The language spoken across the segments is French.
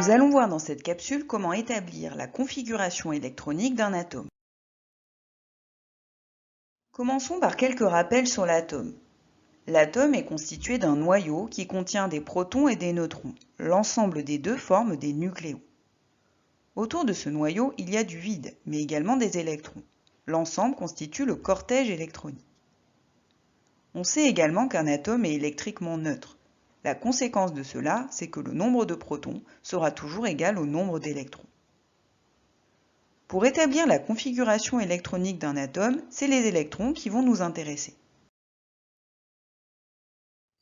Nous allons voir dans cette capsule comment établir la configuration électronique d'un atome. Commençons par quelques rappels sur l'atome. L'atome est constitué d'un noyau qui contient des protons et des neutrons. L'ensemble des deux forme des nucléons. Autour de ce noyau, il y a du vide, mais également des électrons. L'ensemble constitue le cortège électronique. On sait également qu'un atome est électriquement neutre. La conséquence de cela, c'est que le nombre de protons sera toujours égal au nombre d'électrons. Pour établir la configuration électronique d'un atome, c'est les électrons qui vont nous intéresser.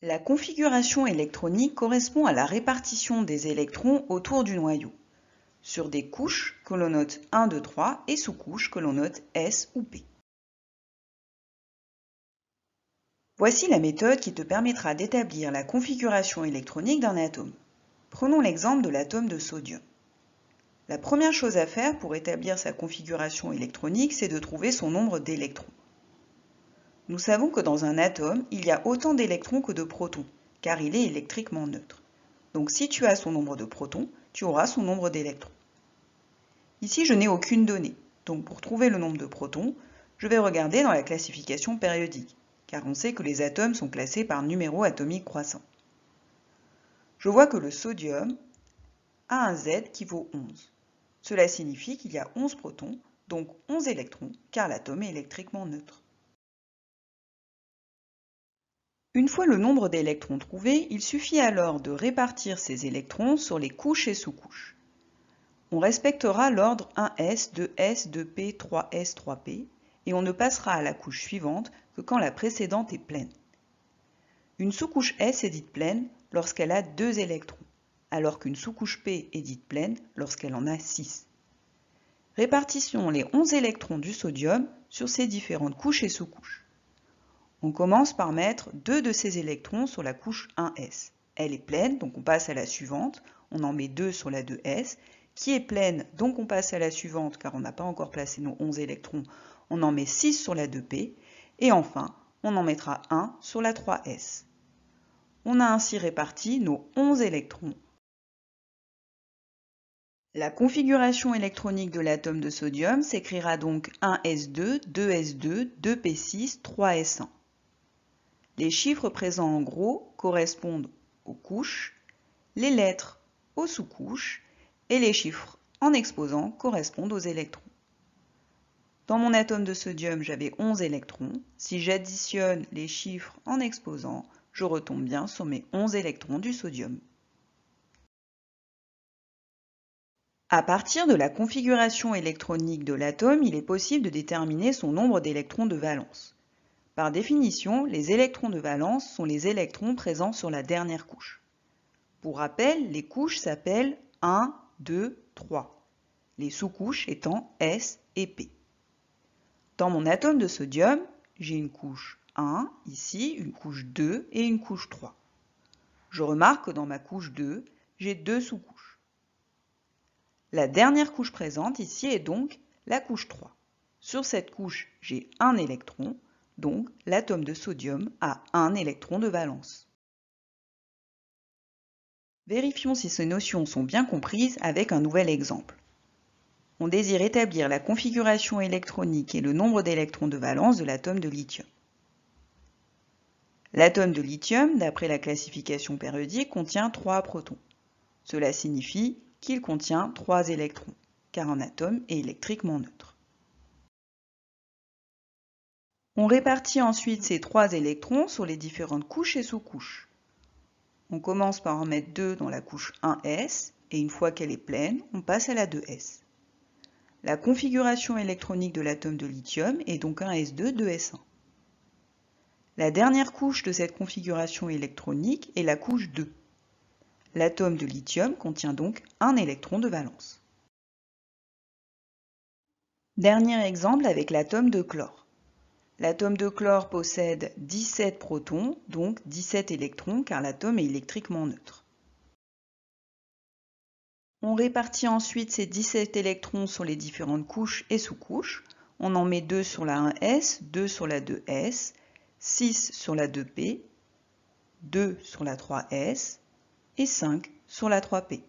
La configuration électronique correspond à la répartition des électrons autour du noyau, sur des couches que l'on note 1, 2, 3 et sous-couches que l'on note S ou P. Voici la méthode qui te permettra d'établir la configuration électronique d'un atome. Prenons l'exemple de l'atome de sodium. La première chose à faire pour établir sa configuration électronique, c'est de trouver son nombre d'électrons. Nous savons que dans un atome, il y a autant d'électrons que de protons, car il est électriquement neutre. Donc si tu as son nombre de protons, tu auras son nombre d'électrons. Ici, je n'ai aucune donnée. Donc pour trouver le nombre de protons, je vais regarder dans la classification périodique, car on sait que les atomes sont classés par numéro atomique croissant. Je vois que le sodium a un Z qui vaut 11. Cela signifie qu'il y a 11 protons, donc 11 électrons, car l'atome est électriquement neutre. Une fois le nombre d'électrons trouvé, il suffit alors de répartir ces électrons sur les couches et sous-couches. On respectera l'ordre 1s, 2s, 2p, 3s, 3p, et on ne passera à la couche suivante que quand la précédente est pleine. Une sous-couche S est dite pleine lorsqu'elle a 2 électrons, alors qu'une sous-couche P est dite pleine lorsqu'elle en a 6. Répartissons les 11 électrons du sodium sur ces différentes couches et sous-couches. On commence par mettre 2 de ces électrons sur la couche 1s. Elle est pleine, donc on passe à la suivante. On en met 2 sur la 2s, qui est pleine, donc on passe à la suivante, car on n'a pas encore placé nos 11 électrons. On en met 6 sur la 2p, et enfin, on en mettra 1 sur la 3s. On a ainsi réparti nos 11 électrons. La configuration électronique de l'atome de sodium s'écrira donc 1s2, 2s2, 2p6, 3s1. Les chiffres présents en gros correspondent aux couches, les lettres aux sous-couches et les chiffres en exposant correspondent aux électrons. Dans mon atome de sodium, j'avais 11 électrons. Si j'additionne les chiffres en exposant, je retombe bien sur mes 11 électrons du sodium. À partir de la configuration électronique de l'atome, il est possible de déterminer son nombre d'électrons de valence. Par définition, les électrons de valence sont les électrons présents sur la dernière couche. Pour rappel, les couches s'appellent 1, 2, 3, les sous-couches étant S et P. Dans mon atome de sodium, j'ai une couche 1, ici, une couche 2 et une couche 3. Je remarque que dans ma couche 2, j'ai 2 sous-couches. La dernière couche présente ici est donc la couche 3. Sur cette couche, j'ai un électron, donc l'atome de sodium a un électron de valence. Vérifions si ces notions sont bien comprises avec un nouvel exemple. On désire établir la configuration électronique et le nombre d'électrons de valence de l'atome de lithium. L'atome de lithium, d'après la classification périodique, contient 3 protons. Cela signifie qu'il contient 3 électrons, car un atome est électriquement neutre. On répartit ensuite ces 3 électrons sur les différentes couches et sous-couches. On commence par en mettre 2 dans la couche 1s, et une fois qu'elle est pleine, on passe à la 2s. La configuration électronique de l'atome de lithium est donc 1s2, 2s1. La dernière couche de cette configuration électronique est la couche 2. L'atome de lithium contient donc un électron de valence. Dernier exemple avec l'atome de chlore. L'atome de chlore possède 17 protons, donc 17 électrons, car l'atome est électriquement neutre. On répartit ensuite ces 17 électrons sur les différentes couches et sous-couches. On en met 2 sur la 1s, 2 sur la 2s, 6 sur la 2p, 2 sur la 3s et 5 sur la 3p.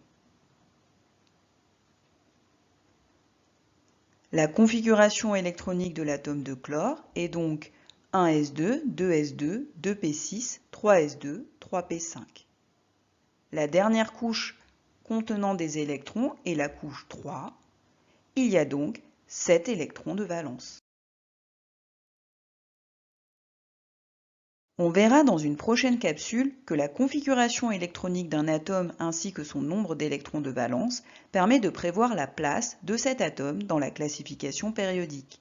La configuration électronique de l'atome de chlore est donc 1s2, 2s2, 2p6, 3s2, 3p5. La dernière couche contenant des électrons est la couche 3. Il y a donc 7 électrons de valence. On verra dans une prochaine capsule que la configuration électronique d'un atome ainsi que son nombre d'électrons de valence permet de prévoir la place de cet atome dans la classification périodique.